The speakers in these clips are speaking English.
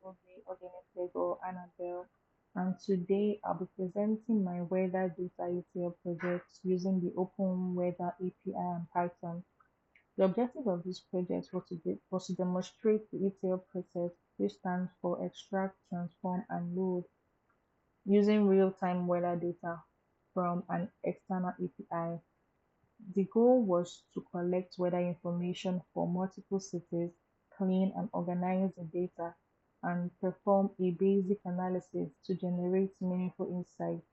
Odenetego, Annabelle, and today I'll be presenting my weather data ETL project using the Open Weather API and Python. The objective of this project was to demonstrate the ETL process, which stands for extract, transform, and load, using real-time weather data from an external API. The goal was to collect weather information for multiple cities, clean and organize the data, and perform a basic analysis to generate meaningful insights.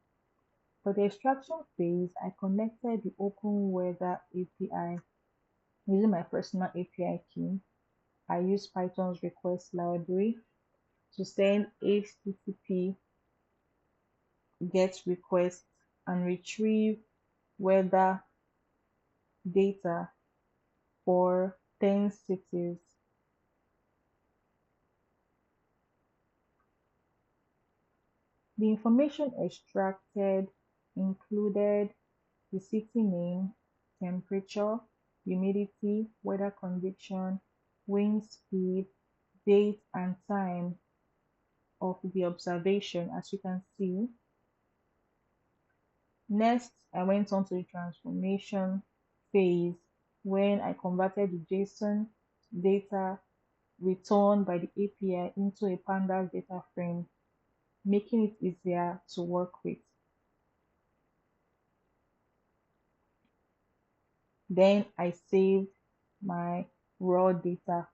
For the extraction phase, I connected the Open Weather API using my personal API key. I used Python's request library to send HTTP GET request and retrieve weather data for 10 cities. The information extracted included the city name, temperature, humidity, weather condition, wind speed, date and time of the observation, as you can see. Next, I went on to the transformation phase when I converted the JSON data returned by the API into a pandas data frame, making it easier to work with. Then I saved my raw data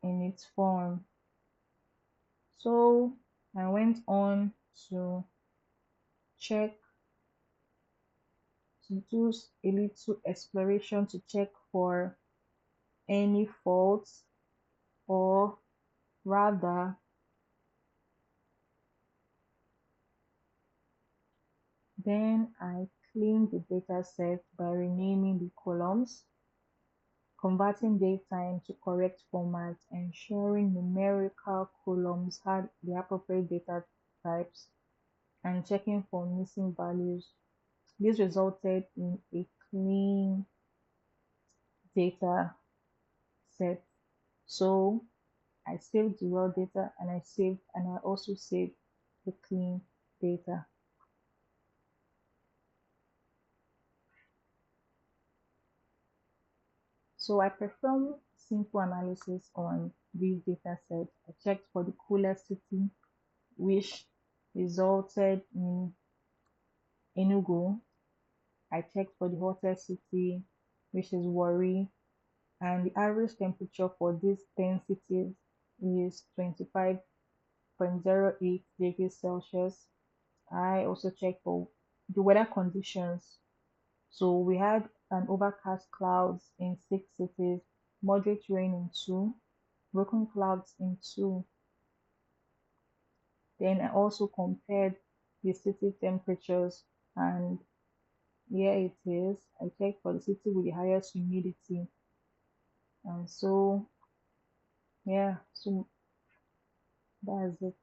in its form. So I went on to check, to do a little exploration to check for any faults, or rather then I cleaned the data set by renaming the columns, converting datetime to correct format, ensuring numerical columns had the appropriate data types, and checking for missing values. This resulted in a clean data set. So I saved the raw data and I also saved the clean data. So I performed simple analysis on this data set. I checked for the coolest city, which resulted in Enugu. I checked for the hottest city, which is Warri, and the average temperature for these 10 cities is 25.08 degrees Celsius. I also checked for the weather conditions. So we had an overcast clouds in 6 cities, moderate rain in 2, broken clouds in 2. Then I also compared the city temperatures, and here it is. I checked for the city with the highest humidity. And so, yeah, so that's it.